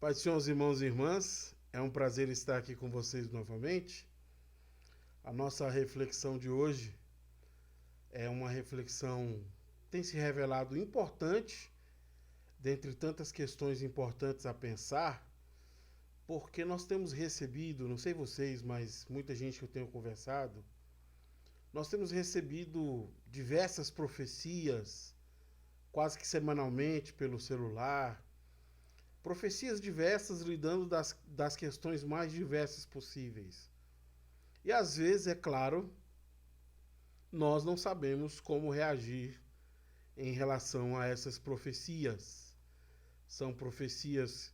Pai do Senhor, irmãos e irmãs, é um prazer estar aqui com vocês novamente. A nossa reflexão de hoje é uma reflexão que tem se revelado importante, dentre tantas questões importantes a pensar, porque nós temos recebido, não sei vocês, mas muita gente que eu tenho conversado, nós temos recebido diversas profecias, quase que semanalmente pelo celular, profecias diversas lidando das questões mais diversas possíveis. E às vezes, é claro, nós não sabemos como reagir em relação a essas profecias. São profecias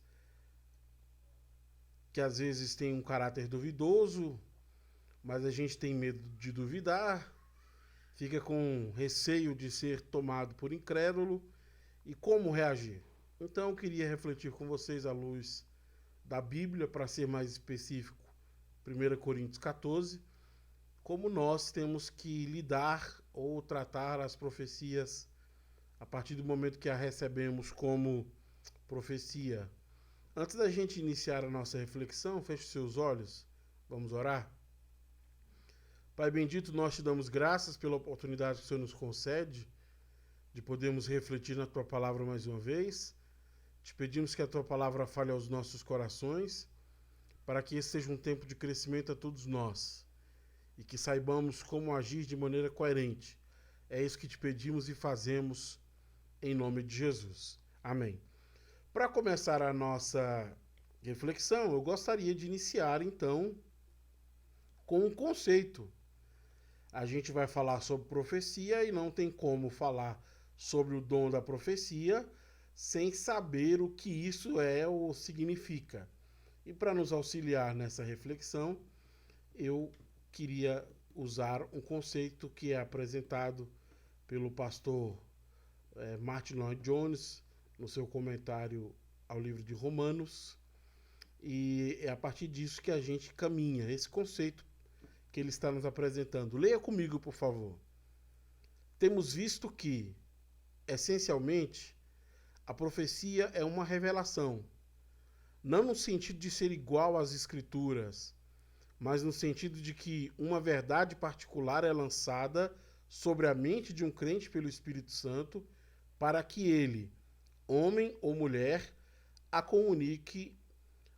que às vezes têm um caráter duvidoso, mas a gente tem medo de duvidar, fica com receio de ser tomado por incrédulo. E como reagir? Então eu queria refletir com vocês à luz da Bíblia, para ser mais específico, 1 Coríntios 14, como nós temos que lidar ou tratar as profecias a partir do momento que a recebemos como profecia. Antes da gente iniciar a nossa reflexão, feche seus olhos, vamos orar. Pai bendito, nós te damos graças pela oportunidade que o Senhor nos concede de podermos refletir na tua palavra mais uma vez. Te pedimos que a tua palavra fale aos nossos corações, para que esse seja um tempo de crescimento a todos nós e que saibamos como agir de maneira coerente. É isso que te pedimos e fazemos em nome de Jesus. Amém. Para começar a nossa reflexão, eu gostaria de iniciar então com um conceito. A gente vai falar sobre profecia e não tem como falar sobre o dom da profecia sem saber o que isso é ou significa. E para nos auxiliar nessa reflexão, eu queria usar um conceito que é apresentado pelo pastor Martin Lloyd-Jones no seu comentário ao livro de Romanos, e é a partir disso que a gente caminha, esse conceito que ele está nos apresentando. Leia comigo, por favor. Temos visto que, essencialmente, a profecia é uma revelação, não no sentido de ser igual às escrituras, mas no sentido de que uma verdade particular é lançada sobre a mente de um crente pelo Espírito Santo, para que ele, homem ou mulher, a comunique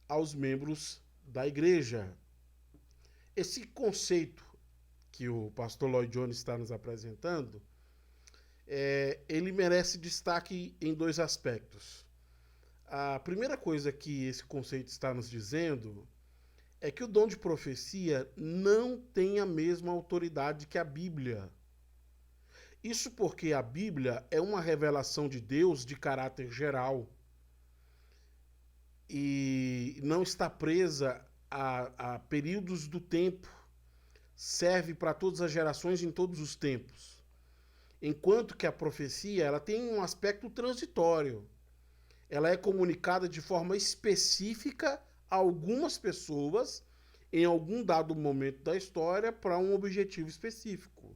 aos membros da igreja. Esse conceito que o pastor Lloyd-Jones está nos apresentando, ele merece destaque em dois aspectos. A primeira coisa que esse conceito está nos dizendo é que o dom de profecia não tem a mesma autoridade que a Bíblia. Isso porque a Bíblia é uma revelação de Deus de caráter geral e não está presa a períodos do tempo, serve para todas as gerações em todos os tempos. Enquanto que a profecia ela tem um aspecto transitório. Ela é comunicada de forma específica a algumas pessoas em algum dado momento da história para um objetivo específico.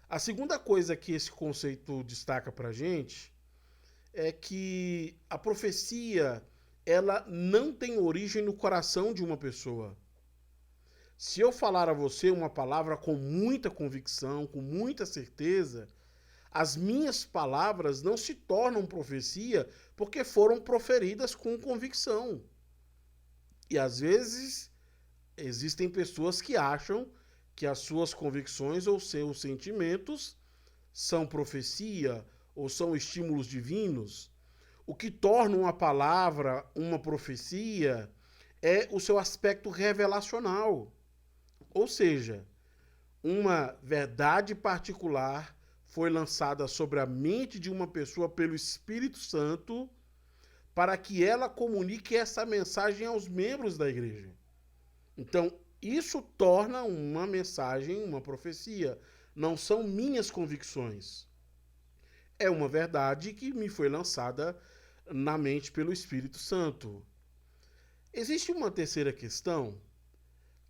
A segunda coisa que esse conceito destaca para a gente é que a profecia ela não tem origem no coração de uma pessoa. Se eu falar a você uma palavra com muita convicção, com muita certeza, as minhas palavras não se tornam profecia porque foram proferidas com convicção. E às vezes existem pessoas que acham que as suas convicções ou seus sentimentos são profecia ou são estímulos divinos. O que torna uma palavra uma profecia é o seu aspecto revelacional. Ou seja, uma verdade particular foi lançada sobre a mente de uma pessoa pelo Espírito Santo para que ela comunique essa mensagem aos membros da igreja. Então, isso torna uma mensagem, uma profecia. Não são minhas convicções. É uma verdade que me foi lançada na mente pelo Espírito Santo. Existe uma terceira questão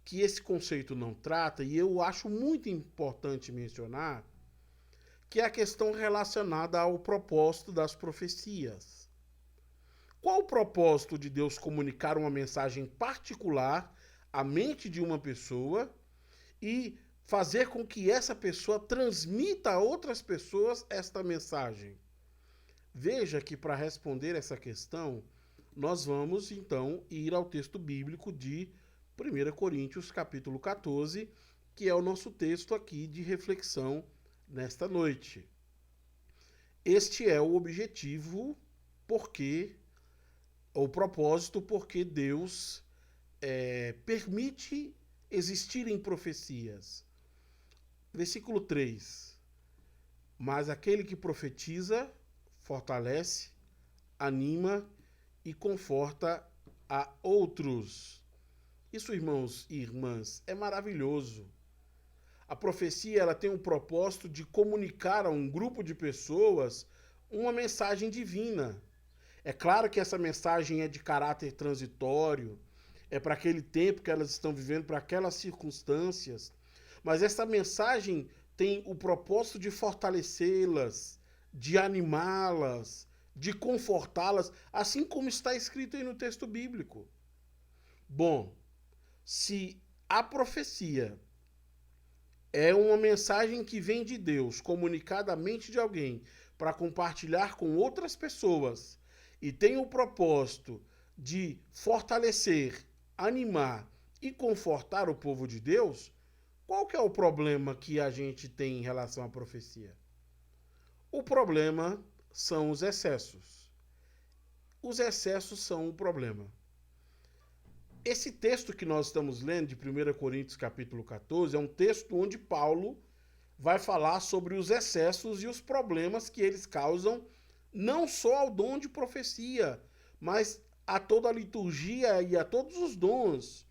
que esse conceito não trata, e eu acho muito importante mencionar, que é a questão relacionada ao propósito das profecias. Qual o propósito de Deus comunicar uma mensagem particular à mente de uma pessoa e fazer com que essa pessoa transmita a outras pessoas esta mensagem? Veja que para responder essa questão, nós vamos então ir ao texto bíblico de 1 Coríntios, capítulo 14, que é o nosso texto aqui de reflexão nesta noite. Este é o objetivo, o propósito, porque Deus permite existirem profecias. Versículo 3. Mas aquele que profetiza fortalece, anima e conforta a outros. Isso, irmãos e irmãs, é maravilhoso. A profecia, ela tem o propósito de comunicar a um grupo de pessoas uma mensagem divina. É claro que essa mensagem é de caráter transitório, é para aquele tempo que elas estão vivendo, para aquelas circunstâncias, mas essa mensagem tem o propósito de fortalecê-las, de animá-las, de confortá-las, assim como está escrito aí no texto bíblico. Bom, se a profecia é uma mensagem que vem de Deus, comunicada à mente de alguém, para compartilhar com outras pessoas, e tem o propósito de fortalecer, animar e confortar o povo de Deus, qual que é o problema que a gente tem em relação à profecia? O problema são os excessos. Os excessos são o problema. Esse texto que nós estamos lendo, de 1 Coríntios capítulo 14, é um texto onde Paulo vai falar sobre os excessos e os problemas que eles causam não só ao dom de profecia, mas a toda a liturgia e a todos os dons.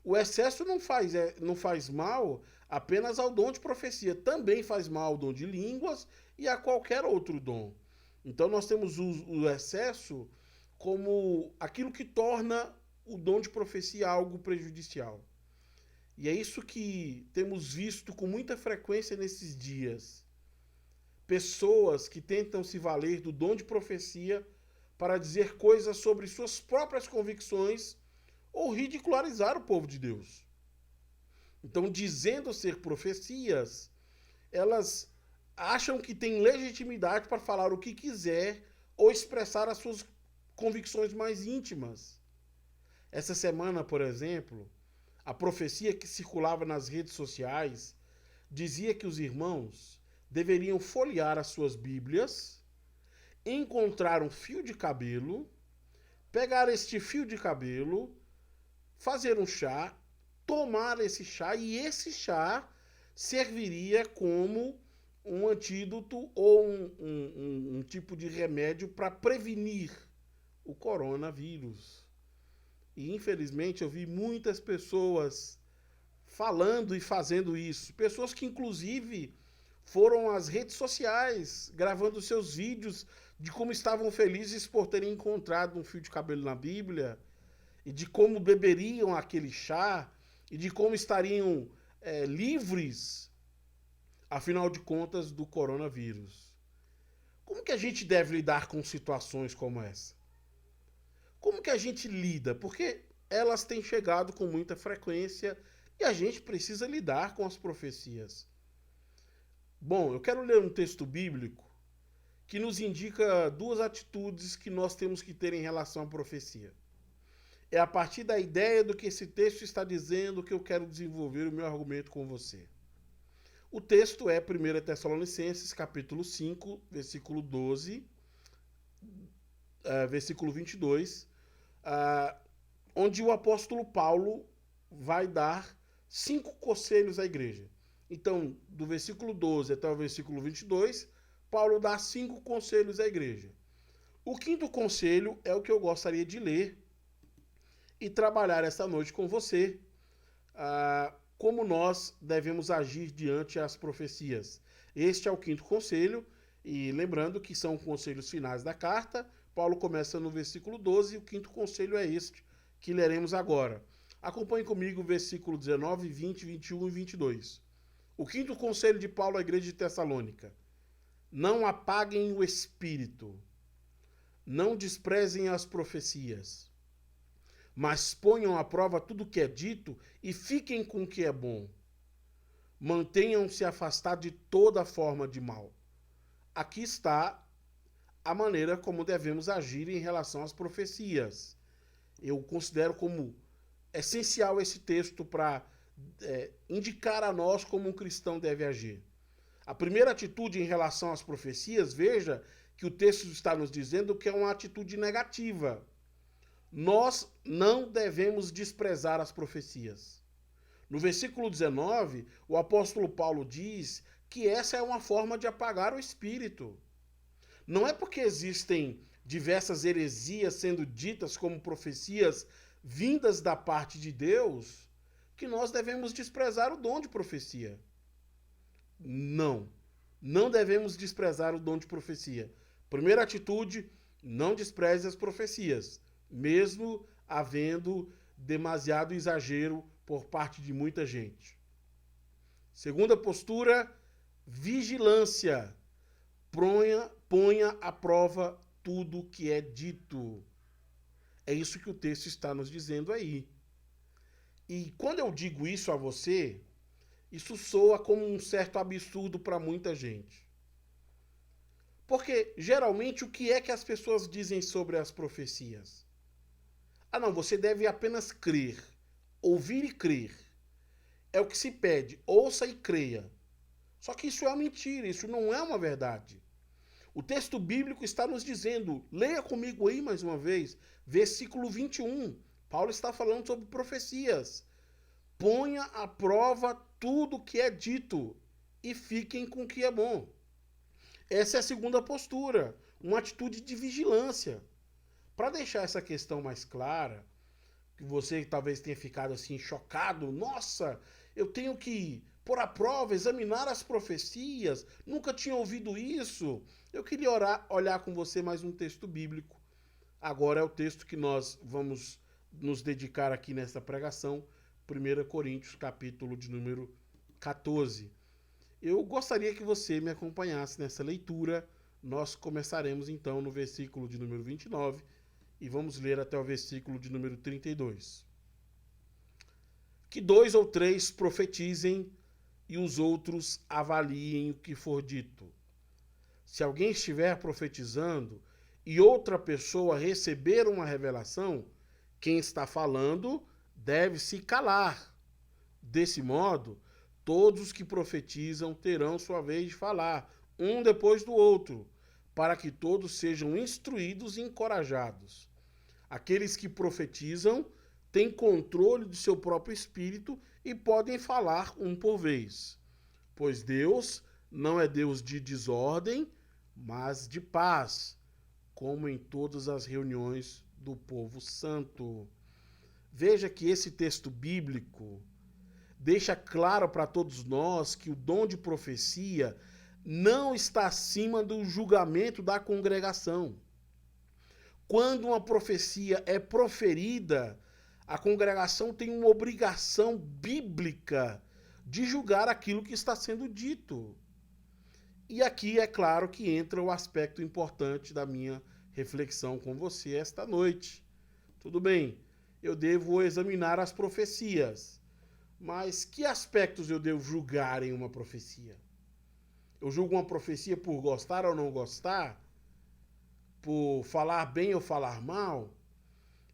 O excesso não faz mal apenas ao dom de profecia, também faz mal ao dom de línguas e a qualquer outro dom. Então nós temos o excesso como aquilo que torna o dom de profecia algo prejudicial. E é isso que temos visto com muita frequência nesses dias. Pessoas que tentam se valer do dom de profecia para dizer coisas sobre suas próprias convicções ou ridicularizar o povo de Deus. Então, dizendo ser profecias, elas acham que têm legitimidade para falar o que quiser ou expressar as suas convicções mais íntimas. Essa semana, por exemplo, a profecia que circulava nas redes sociais dizia que os irmãos deveriam folhear as suas Bíblias, encontrar um fio de cabelo, pegar este fio de cabelo, fazer um chá, tomar esse chá, e esse chá serviria como um antídoto ou um tipo de remédio para prevenir o coronavírus. E infelizmente eu vi muitas pessoas falando e fazendo isso. Pessoas que inclusive foram às redes sociais gravando seus vídeos de como estavam felizes por terem encontrado um fio de cabelo na Bíblia, e de como beberiam aquele chá, e de como estariam livres, afinal de contas, do coronavírus. Como que a gente deve lidar com situações como essa? Como que a gente lida? Porque elas têm chegado com muita frequência e a gente precisa lidar com as profecias. Bom, eu quero ler um texto bíblico que nos indica duas atitudes que nós temos que ter em relação à profecia. É a partir da ideia do que esse texto está dizendo que eu quero desenvolver o meu argumento com você. O texto é 1 Tessalonicenses, capítulo 5, versículo 12, versículo 22, onde o apóstolo Paulo vai dar 5 conselhos à igreja. Então, do versículo 12 até o versículo 22, Paulo dá 5 conselhos à igreja. O quinto conselho é o que eu gostaria de ler e trabalhar esta noite com você, como nós devemos agir diante das profecias. Este é o quinto conselho, e lembrando que são conselhos finais da carta. Paulo começa no versículo 12 e o quinto conselho é este, que leremos agora. Acompanhe comigo o versículo 19, 20, 21 e 22. O quinto conselho de Paulo à igreja de Tessalônica: não apaguem o espírito. Não desprezem as profecias, mas ponham à prova tudo o que é dito e fiquem com o que é bom. Mantenham-se afastados de toda forma de mal. Aqui está a maneira como devemos agir em relação às profecias. Eu considero como essencial esse texto para indicar a nós como um cristão deve agir. A primeira atitude em relação às profecias, veja que o texto está nos dizendo que é uma atitude negativa. Nós não devemos desprezar as profecias. No versículo 19, o apóstolo Paulo diz que essa é uma forma de apagar o espírito. Não é porque existem diversas heresias sendo ditas como profecias vindas da parte de Deus que nós devemos desprezar o dom de profecia. Não devemos desprezar o dom de profecia. Primeira atitude, não despreze as profecias, mesmo havendo demasiado exagero por parte de muita gente. Segunda postura, vigilância. Ponha à prova tudo que é dito. É isso que o texto está nos dizendo aí. E quando eu digo isso a você, isso soa como um certo absurdo para muita gente. Porque, geralmente, o que é que as pessoas dizem sobre as profecias? Ah, não, você deve apenas crer. Ouvir e crer. É o que se pede. Ouça e creia. Só que isso é uma mentira, isso não é uma verdade. O texto bíblico está nos dizendo, leia comigo aí mais uma vez, versículo 21. Paulo está falando sobre profecias. Ponha à prova tudo que é dito e fiquem com o que é bom. Essa é a segunda postura, uma atitude de vigilância. Para deixar essa questão mais clara, que você talvez tenha ficado assim chocado, nossa, eu tenho que pôr à prova, examinar as profecias, nunca tinha ouvido isso. Eu queria olhar com você mais um texto bíblico. Agora é o texto que nós vamos nos dedicar aqui nessa pregação, 1 Coríntios, capítulo de número 14. Eu gostaria que você me acompanhasse nessa leitura. Nós começaremos então no versículo de número 29 e vamos ler até o versículo de número 32. Que 2 ou 3 profetizem e os outros avaliem o que for dito. Se alguém estiver profetizando e outra pessoa receber uma revelação, quem está falando deve se calar. Desse modo, todos os que profetizam terão sua vez de falar, um depois do outro, para que todos sejam instruídos e encorajados. Aqueles que profetizam têm controle do seu próprio espírito e podem falar um por vez. Pois Deus não é Deus de desordem, mas de paz, como em todas as reuniões do povo santo. Veja que esse texto bíblico deixa claro para todos nós que o dom de profecia não está acima do julgamento da congregação. Quando uma profecia é proferida, a congregação tem uma obrigação bíblica de julgar aquilo que está sendo dito. E aqui é claro que entra o aspecto importante da minha reflexão com você esta noite. Tudo bem, eu devo examinar as profecias. Mas que aspectos eu devo julgar em uma profecia? Eu julgo uma profecia por gostar ou não gostar? Por falar bem ou falar mal?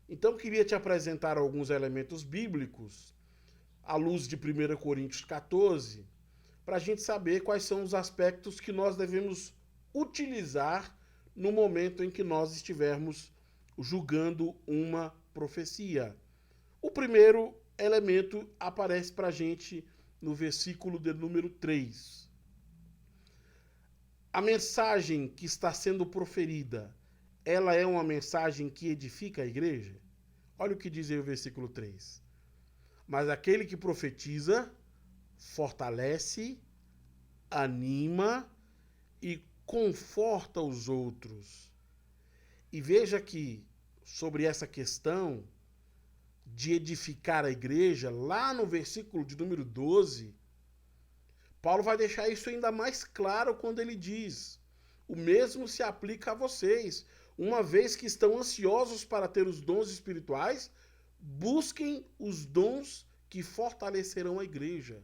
Então eu queria te apresentar alguns elementos bíblicos, à luz de 1 Coríntios 14, para a gente saber quais são os aspectos que nós devemos utilizar no momento em que nós estivermos julgando uma profecia. O primeiro elemento aparece para a gente no versículo de número 3. A mensagem que está sendo proferida, ela é uma mensagem que edifica a igreja? Olha o que diz aí o versículo 3. Mas aquele que profetiza, fortalece, anima e conforta os outros. E veja que, sobre essa questão de edificar a igreja, lá no versículo de número 12, Paulo vai deixar isso ainda mais claro quando ele diz: o mesmo se aplica a vocês. uma vez que estão ansiosos para ter os dons espirituais, busquem os dons que fortalecerão a igreja.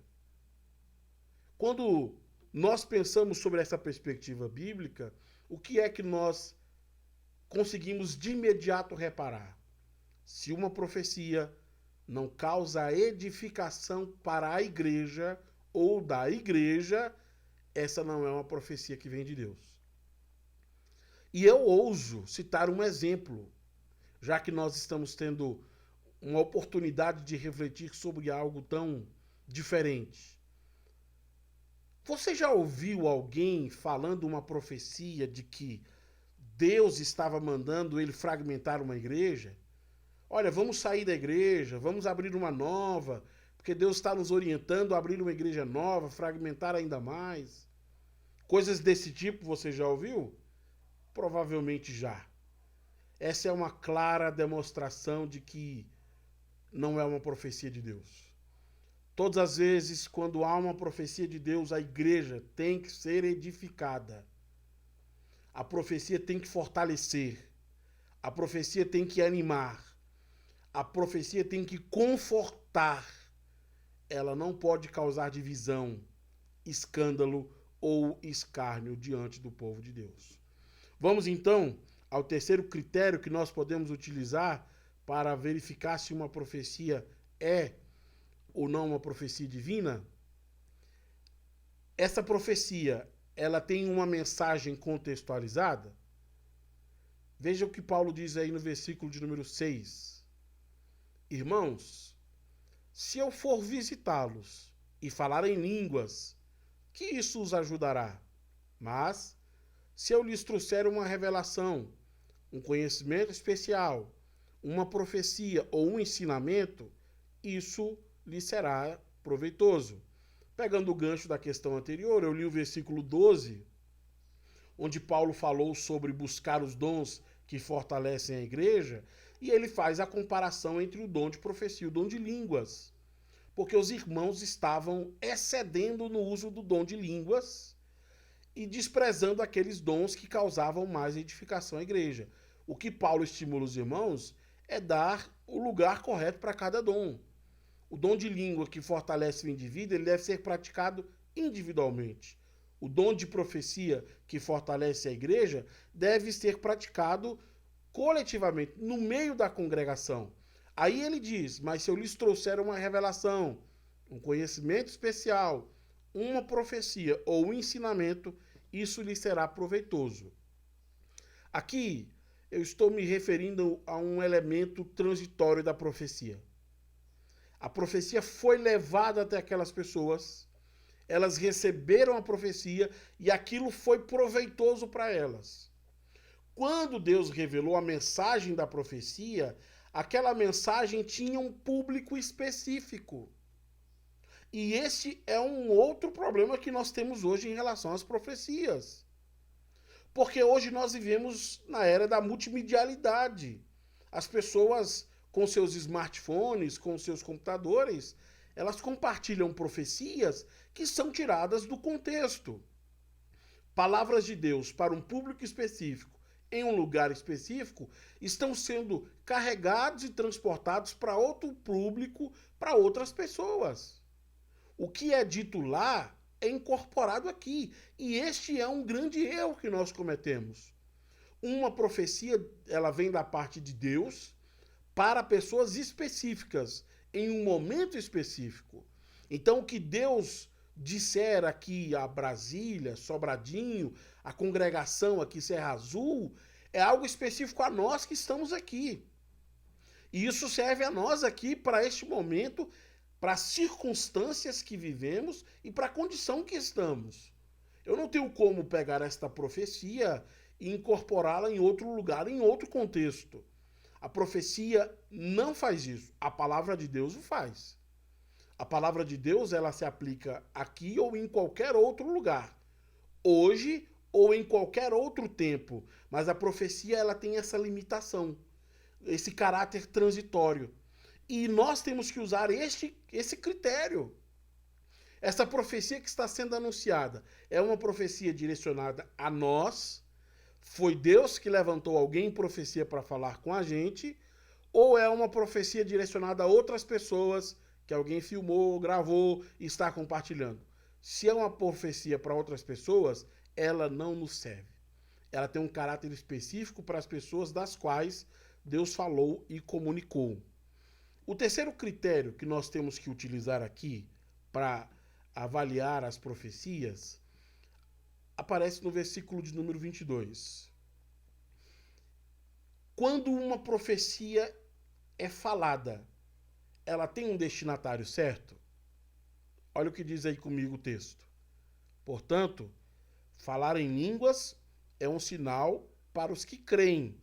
Quando nós pensamos sobre essa perspectiva bíblica, o que é que nós conseguimos de imediato reparar? Se uma profecia não causa edificação para a igreja ou da igreja, essa não é uma profecia que vem de Deus. E eu ouso citar um exemplo, já que nós estamos tendo uma oportunidade de refletir sobre algo tão diferente. Você já ouviu alguém falando uma profecia de que Deus estava mandando ele fragmentar uma igreja? Olha, vamos sair da igreja, vamos abrir uma nova, porque Deus está nos orientando a abrir uma igreja nova, fragmentar ainda mais. Coisas desse tipo você já ouviu? Provavelmente já. Essa é uma clara demonstração de que não é uma profecia de Deus. Todas as vezes, quando há uma profecia de Deus, a igreja tem que ser edificada. A profecia tem que fortalecer. A profecia tem que animar. A profecia tem que confortar. Ela não pode causar divisão, escândalo ou escárnio diante do povo de Deus. Vamos então ao terceiro critério que nós podemos utilizar para verificar se uma profecia é ou não uma profecia divina. Essa profecia, ela tem uma mensagem contextualizada? Veja o que Paulo diz aí no versículo de número 6. Irmãos, se eu for visitá-los e falar em línguas, que isso os ajudará? Mas, se eu lhes trouxer uma revelação, um conhecimento especial, uma profecia ou um ensinamento, isso lhe será proveitoso. Pegando o gancho da questão anterior, eu li o versículo 12, onde Paulo falou sobre buscar os dons que fortalecem a igreja, e ele faz a comparação entre o dom de profecia e o dom de línguas. Porque os irmãos estavam excedendo no uso do dom de línguas e desprezando aqueles dons que causavam mais edificação à igreja. O que Paulo estimula os irmãos é dar o lugar correto para cada dom. O dom de língua que fortalece o indivíduo, ele deve ser praticado individualmente. O dom de profecia que fortalece a igreja deve ser praticado coletivamente, no meio da congregação. Aí ele diz, mas se eu lhes trouxer uma revelação, um conhecimento especial, uma profecia ou um ensinamento, isso lhe será proveitoso. Aqui eu estou me referindo a um elemento transitório da profecia. A profecia foi levada até aquelas pessoas, elas receberam a profecia e aquilo foi proveitoso para elas. Quando Deus revelou a mensagem da profecia, aquela mensagem tinha um público específico. E esse é um outro problema que nós temos hoje em relação às profecias. Porque hoje nós vivemos na era da multimedialidade. As pessoas com seus smartphones, com seus computadores, elas compartilham profecias que são tiradas do contexto. Palavras de Deus para um público específico, em um lugar específico, estão sendo carregados e transportados para outro público, para outras pessoas. O que é dito lá é incorporado aqui. E este é um grande erro que nós cometemos. Uma profecia, ela vem da parte de Deus para pessoas específicas, em um momento específico. Então, o que Deus disser aqui a Brasília, Sobradinho, a congregação aqui Serra Azul, é algo específico a nós que estamos aqui. E isso serve a nós aqui para este momento, para as circunstâncias que vivemos e para a condição que estamos. Eu não tenho como pegar esta profecia e incorporá-la em outro lugar, em outro contexto. A profecia não faz isso. A palavra de Deus o faz. A palavra de Deus, ela se aplica aqui ou em qualquer outro lugar. Hoje ou em qualquer outro tempo. Mas a profecia, ela tem essa limitação, esse caráter transitório. E nós temos que usar esse critério. Essa profecia que está sendo anunciada é uma profecia direcionada a nós, Foi Deus que levantou alguém em profecia para falar com a gente, ou é uma profecia direcionada a outras pessoas que alguém filmou, gravou e está compartilhando. Se é uma profecia para outras pessoas, ela não nos serve. Ela tem um caráter específico para as pessoas das quais Deus falou e comunicou. O terceiro critério que nós temos que utilizar aqui para avaliar as profecias aparece no versículo de número 22. Quando uma profecia é falada, ela tem um destinatário certo? Olha o que diz aí comigo o texto. Portanto, falar em línguas é um sinal para os que creem.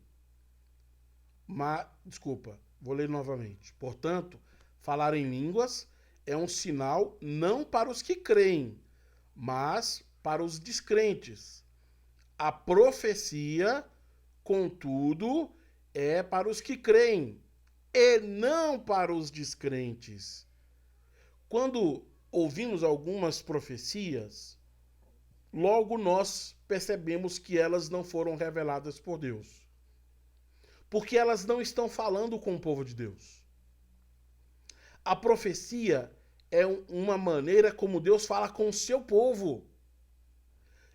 Vou ler novamente. Portanto, falar em línguas é um sinal não para os que creem, mas para os descrentes. A profecia, contudo, é para os que creem e não para os descrentes. Quando ouvimos algumas profecias, logo nós percebemos que elas não foram reveladas por Deus. Porque elas não estão falando com o povo de Deus. A profecia é uma maneira como Deus fala com o seu povo.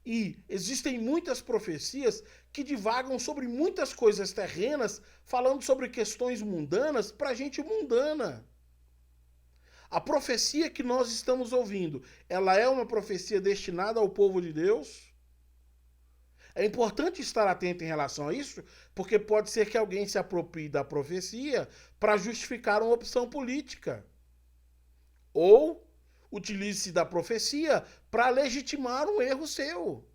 E existem muitas profecias que divagam sobre muitas coisas terrenas, falando sobre questões mundanas para gente mundana. A profecia que nós estamos ouvindo, ela é uma profecia destinada ao povo de Deus? É importante estar atento em relação a isso, porque pode ser que alguém se aproprie da profecia para justificar uma opção política. Ou utilize-se da profecia para legitimar um erro seu.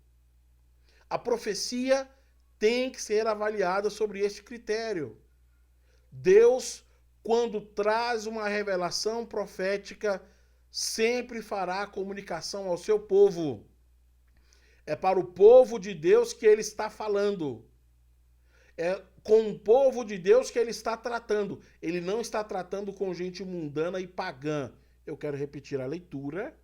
A profecia tem que ser avaliada sobre este critério. Deus, quando traz uma revelação profética, sempre fará comunicação ao seu povo. É para o povo de Deus que ele está falando. É com o povo de Deus que ele está tratando. Ele não está tratando com gente mundana e pagã. Eu quero repetir a leitura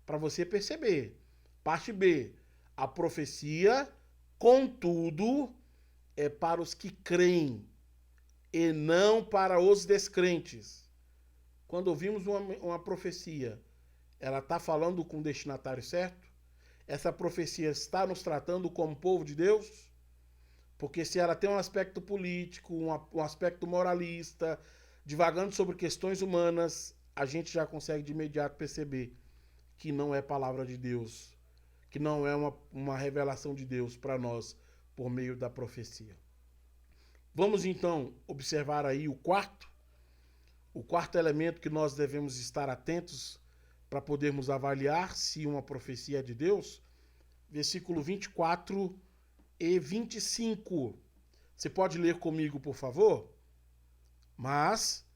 para você perceber. Parte B. A profecia, contudo, é para os que creem e não para os descrentes. Quando ouvimos uma profecia, ela está falando com o destinatário certo? Essa profecia está nos tratando como povo de Deus? Porque se ela tem um aspecto político, um aspecto moralista, divagando sobre questões humanas, a gente já consegue de imediato perceber que não é palavra de Deus, que não é uma revelação de Deus para nós por meio da profecia. Vamos então observar aí o quarto elemento que nós devemos estar atentos para podermos avaliar se uma profecia é de Deus. Versículo 24 e 25. Você pode ler comigo, por favor? Mas,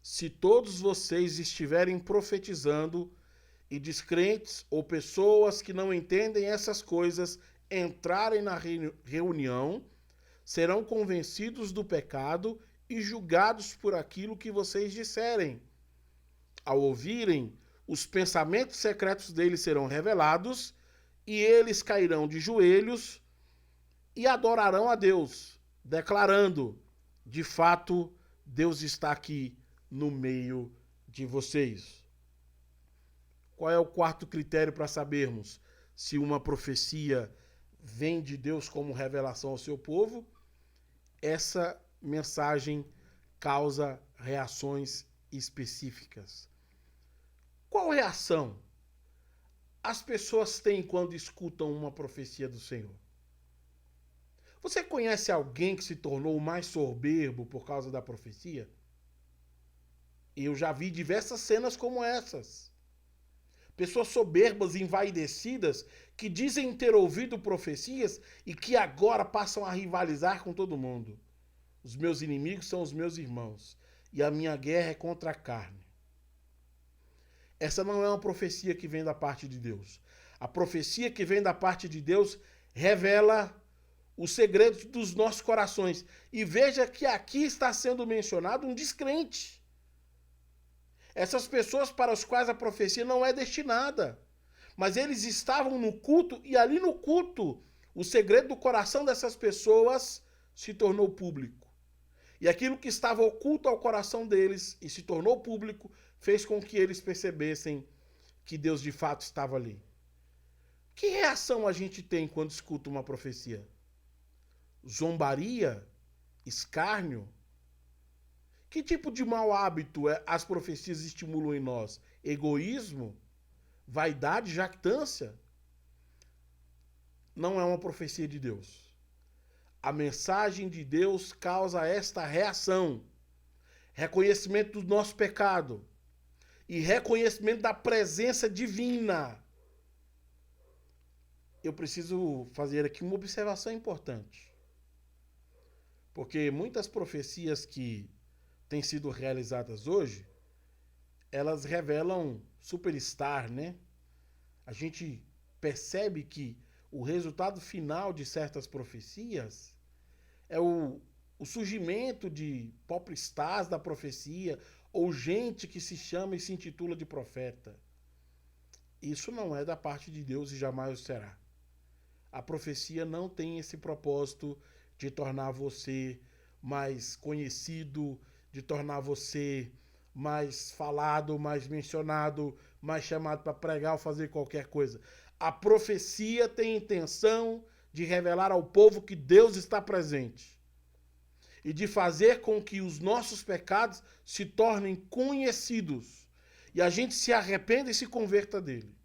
se todos vocês estiverem profetizando e descrentes ou pessoas que não entendem essas coisas entrarem na reunião, serão convencidos do pecado e julgados por aquilo que vocês disserem. Ao ouvirem, os pensamentos secretos deles serão revelados e eles cairão de joelhos e adorarão a Deus, declarando: de fato, Deus está aqui no meio de vocês. Qual é o quarto critério para sabermos se uma profecia vem de Deus como revelação ao seu povo? Essa mensagem causa reações específicas. Qual reação as pessoas têm quando escutam uma profecia do Senhor? Você conhece alguém que se tornou mais soberbo por causa da profecia? Eu já vi diversas cenas como essas. Pessoas soberbas, envaidecidas, que dizem ter ouvido profecias e que agora passam a rivalizar com todo mundo. Os meus inimigos são os meus irmãos e a minha guerra é contra a carne. Essa não é uma profecia que vem da parte de Deus. A profecia que vem da parte de Deus revela os segredos dos nossos corações. E veja que aqui está sendo mencionado um descrente. Essas pessoas para as quais a profecia não é destinada. Mas eles estavam no culto e ali no culto O segredo do coração dessas pessoas se tornou público. E aquilo que estava oculto ao coração deles e se tornou público fez com que eles percebessem que Deus de fato estava ali. Que reação a gente tem quando escuta uma profecia? Zombaria? Escárnio? Que tipo de mau hábito as profecias estimulam em nós? Egoísmo? Vaidade? Jactância? Não é uma profecia de Deus. A mensagem de Deus causa esta reação. Reconhecimento do nosso pecado e reconhecimento da presença divina. Eu preciso fazer aqui uma observação importante. Porque muitas profecias que têm sido realizadas hoje, elas revelam superstar, né? A gente percebe que o resultado final de certas profecias é o surgimento de popstars da profecia ou gente que se chama e se intitula de profeta. Isso não é da parte de Deus e jamais o será. A profecia não tem esse propósito de tornar você mais conhecido, de tornar você mais falado, mais mencionado, mais chamado para pregar ou fazer qualquer coisa. A profecia tem a intenção de revelar ao povo que Deus está presente e de fazer com que os nossos pecados se tornem conhecidos e a gente se arrependa e se converta dele.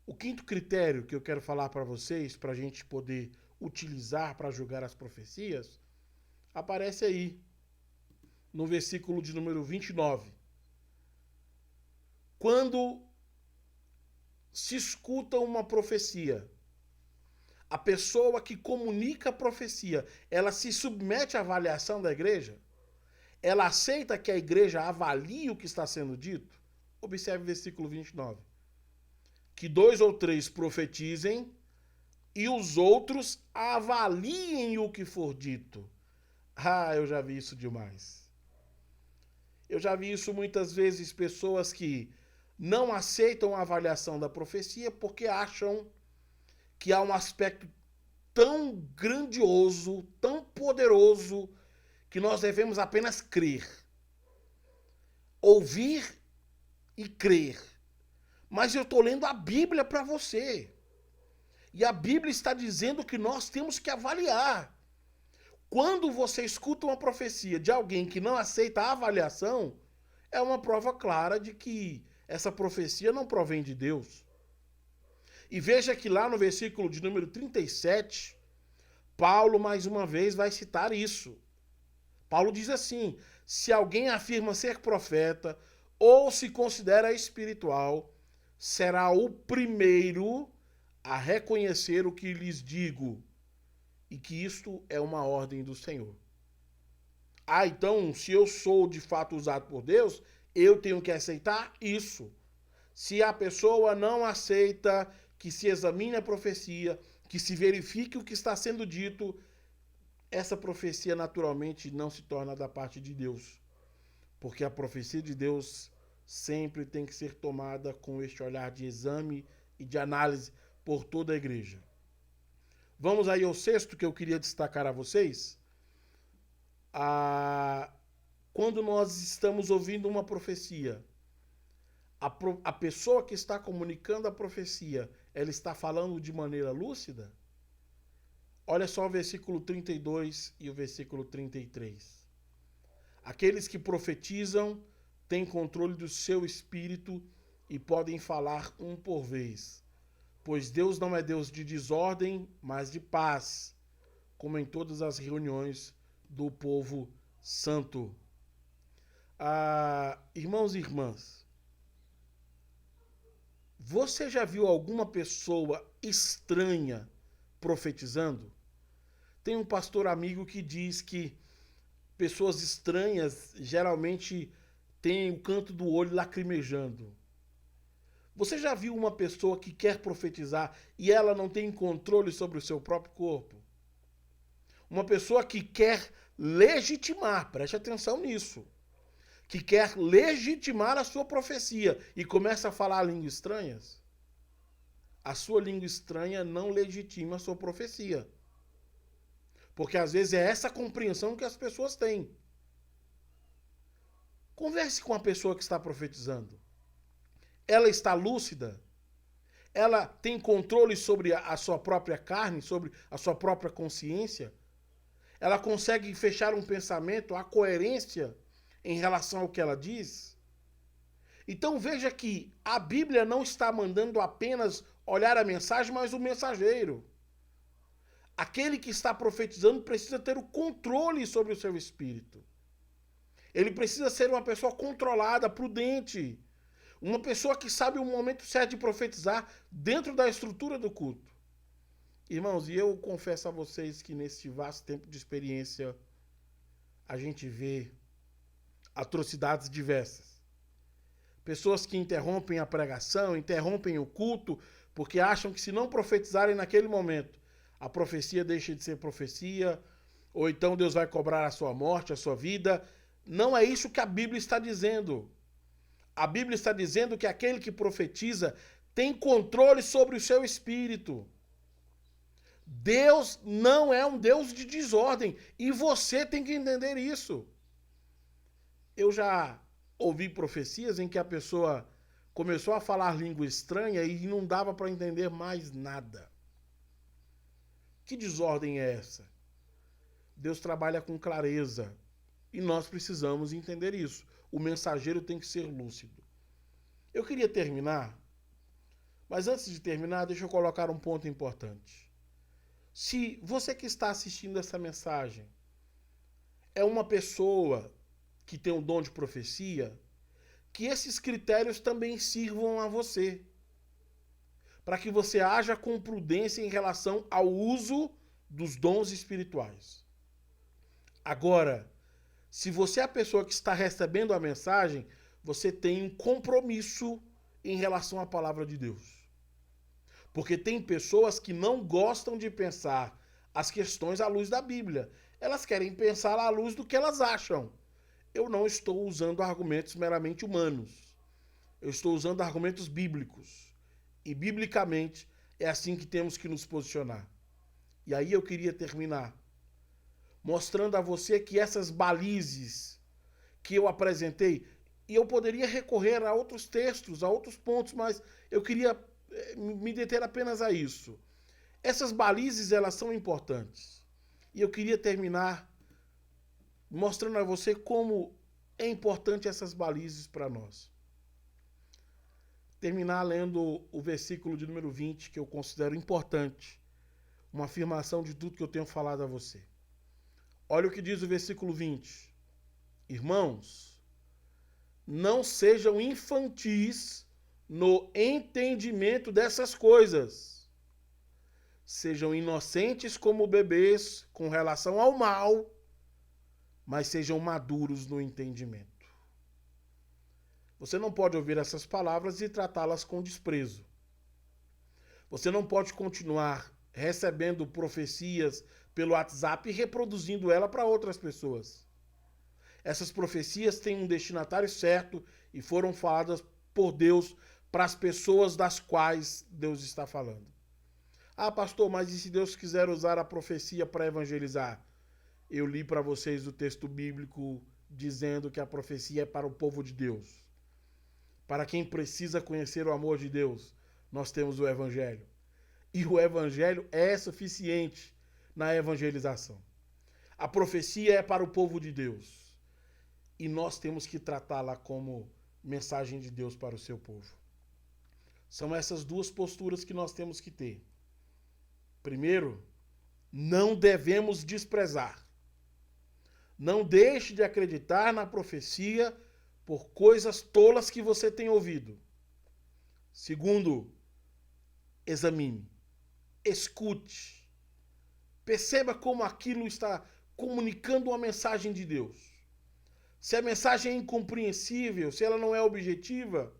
O quinto critério que eu quero falar para vocês, para a gente poder utilizar para julgar as profecias, aparece aí, no versículo de número 29. Quando se escuta uma profecia, a pessoa que comunica a profecia, ela se submete à avaliação da igreja? Ela aceita que a igreja avalie o que está sendo dito? Observe o versículo 29. Que 2 ou 3 profetizem e os outros avaliem o que for dito. Ah, eu já vi isso demais. Eu já vi isso muitas vezes, pessoas que não aceitam a avaliação da profecia porque acham que há um aspecto tão grandioso, tão poderoso, que nós devemos apenas crer. Ouvir e crer. Mas eu estou lendo a Bíblia para você. E a Bíblia está dizendo que nós temos que avaliar. Quando você escuta uma profecia de alguém que não aceita a avaliação, é uma prova clara de que essa profecia não provém de Deus. E veja que lá no versículo de número 37, Paulo mais uma vez vai citar isso. Paulo diz assim: se alguém afirma ser profeta ou se considera espiritual, será o primeiro a reconhecer o que lhes digo, e que isto é uma ordem do Senhor. Ah, então, se eu sou de fato usado por Deus, eu tenho que aceitar isso. Se a pessoa não aceita que se examine a profecia, que se verifique o que está sendo dito, essa profecia naturalmente não se torna da parte de Deus. Porque a profecia de Deus sempre tem que ser tomada com este olhar de exame e de análise por toda a igreja. Vamos aí ao sexto que eu queria destacar a vocês. Quando nós estamos ouvindo uma profecia, a pessoa que está comunicando a profecia, ela está falando de maneira lúcida? Olha só o versículo 32 e o versículo 33. Aqueles que profetizam têm controle do seu espírito e podem falar um por vez. Pois Deus não é Deus de desordem, mas de paz, como em todas as reuniões do povo santo. Irmãos e irmãs, você já viu alguma pessoa estranha profetizando? Tem um pastor amigo que diz que pessoas estranhas geralmente têm o canto do olho lacrimejando. Você já viu uma pessoa que quer profetizar e ela não tem controle sobre o seu próprio corpo? Uma pessoa que quer legitimar, preste atenção nisso, que quer legitimar a sua profecia e começa a falar línguas estranhas? a sua língua estranha não legitima a sua profecia. Porque às vezes é essa compreensão que as pessoas têm. Converse com a pessoa que está profetizando. Ela está lúcida? Ela tem controle sobre a sua própria carne, sobre a sua própria consciência? Ela consegue fechar um pensamento, a coerência em relação ao que ela diz? Então veja que a Bíblia não está mandando apenas olhar a mensagem, mas o mensageiro. Aquele que está profetizando precisa ter o controle sobre o seu espírito. Ele precisa ser uma pessoa controlada, prudente. Uma pessoa que sabe o momento certo de profetizar dentro da estrutura do culto. Irmãos, e eu confesso a vocês que nesse vasto tempo de experiência, a gente vê atrocidades diversas. Pessoas que interrompem a pregação, interrompem o culto, porque acham que se não profetizarem naquele momento, a profecia deixa de ser profecia, ou então Deus vai cobrar a sua morte, a sua vida. Não é isso que a Bíblia está dizendo. A Bíblia está dizendo que aquele que profetiza tem controle sobre o seu espírito. Deus não é um Deus de desordem, e você tem que entender isso. Eu já ouvi profecias em que a pessoa começou a falar língua estranha e não dava para entender mais nada. Que desordem é essa? Deus trabalha com clareza e nós precisamos entender isso. O mensageiro tem que ser lúcido. Eu queria terminar, mas antes de terminar, deixa eu colocar um ponto importante. Se você que está assistindo essa mensagem é uma pessoa que tem o dom de profecia, que esses critérios também sirvam a você, para que você haja com prudência em relação ao uso dos dons espirituais. Agora, se você é a pessoa que está recebendo a mensagem, você tem um compromisso em relação à palavra de Deus. Porque tem pessoas que não gostam de pensar as questões à luz da Bíblia. Elas querem pensar à luz do que elas acham. Eu não estou usando argumentos meramente humanos. Eu estou usando argumentos bíblicos. E, biblicamente, é assim que temos que nos posicionar. E aí eu queria terminar mostrando a você que essas balizes que eu apresentei, e eu poderia recorrer a outros textos, a outros pontos, mas eu queria me deter apenas a isso. Essas balizes, elas são importantes. E eu queria terminar mostrando a você como é importante essas balizes para nós. Terminar lendo o versículo de número 20, que eu considero importante, uma afirmação de tudo que eu tenho falado a você. Olha o que diz o versículo 20. Irmãos, não sejam infantis no entendimento dessas coisas. Sejam inocentes como bebês com relação ao mal, mas sejam maduros no entendimento. Você não pode ouvir essas palavras e tratá-las com desprezo. Você não pode continuar recebendo profecias pelo WhatsApp e reproduzindo ela para outras pessoas. Essas profecias têm um destinatário certo e foram faladas por Deus para as pessoas das quais Deus está falando. Ah, pastor, mas e se Deus quiser usar a profecia para evangelizar? Eu li para vocês o texto bíblico dizendo que a profecia é para o povo de Deus. Para quem precisa conhecer o amor de Deus, nós temos o Evangelho. E o Evangelho é suficiente na evangelização. A profecia é para o povo de Deus. E nós temos que tratá-la como mensagem de Deus para o seu povo. São essas duas posturas que nós temos que ter. Primeiro, não devemos desprezar. Não deixe de acreditar na profecia por coisas tolas que você tem ouvido. Segundo, examine, escute, perceba como aquilo está comunicando uma mensagem de Deus. Se a mensagem é incompreensível, se ela não é objetiva,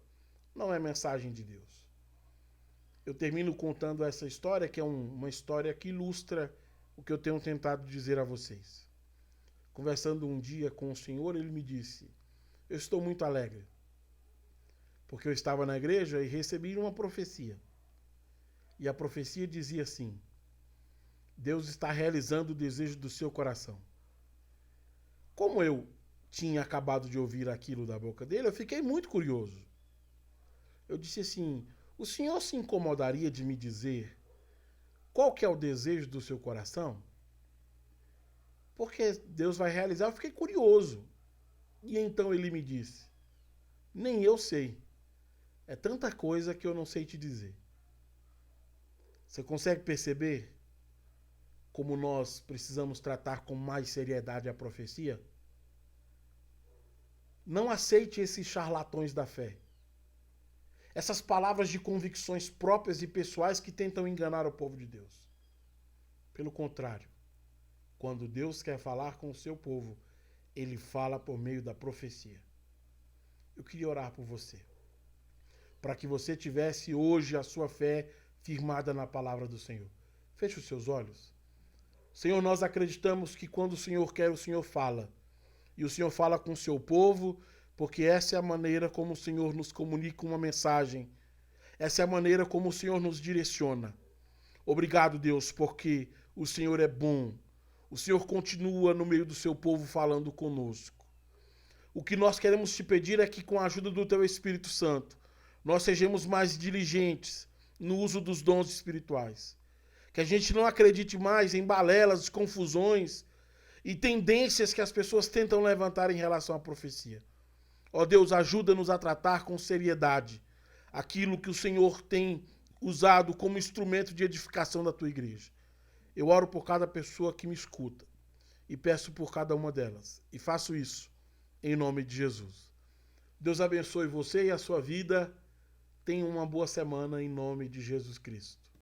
não é mensagem de Deus. Eu termino contando essa história, que é uma história que ilustra o que eu tenho tentado dizer a vocês. Conversando um dia com o Senhor, ele me disse: eu estou muito alegre, porque eu estava na igreja e recebi uma profecia. E a profecia dizia assim: Deus está realizando o desejo do seu coração. Como eu tinha acabado de ouvir aquilo da boca dele, eu fiquei muito curioso. Eu disse assim: o senhor se incomodaria de me dizer qual que é o desejo do seu coração? Porque Deus vai realizar. Eu fiquei curioso. E então ele me disse: nem eu sei. É tanta coisa que eu não sei te dizer. Você consegue perceber como nós precisamos tratar com mais seriedade a profecia? Não aceite esses charlatões da fé. Essas palavras de convicções próprias e pessoais que tentam enganar o povo de Deus. Pelo contrário, quando Deus quer falar com o seu povo, ele fala por meio da profecia. Eu queria orar por você, para que você tivesse hoje a sua fé firmada na palavra do Senhor. Feche os seus olhos. Senhor, nós acreditamos que quando o Senhor quer, o Senhor fala. E o Senhor fala com o seu povo, porque essa é a maneira como o Senhor nos comunica uma mensagem. Essa é a maneira como o Senhor nos direciona. Obrigado, Deus, porque o Senhor é bom. O Senhor continua no meio do seu povo falando conosco. O que nós queremos te pedir é que, com a ajuda do teu Espírito Santo, nós sejamos mais diligentes no uso dos dons espirituais. Que a gente não acredite mais em balelas, confusões e tendências que as pessoas tentam levantar em relação à profecia. Ó Deus, ajuda-nos a tratar com seriedade aquilo que o Senhor tem usado como instrumento de edificação da tua igreja. Eu oro por cada pessoa que me escuta e peço por cada uma delas. E faço isso em nome de Jesus. Deus abençoe você e a sua vida. Tenha uma boa semana em nome de Jesus Cristo.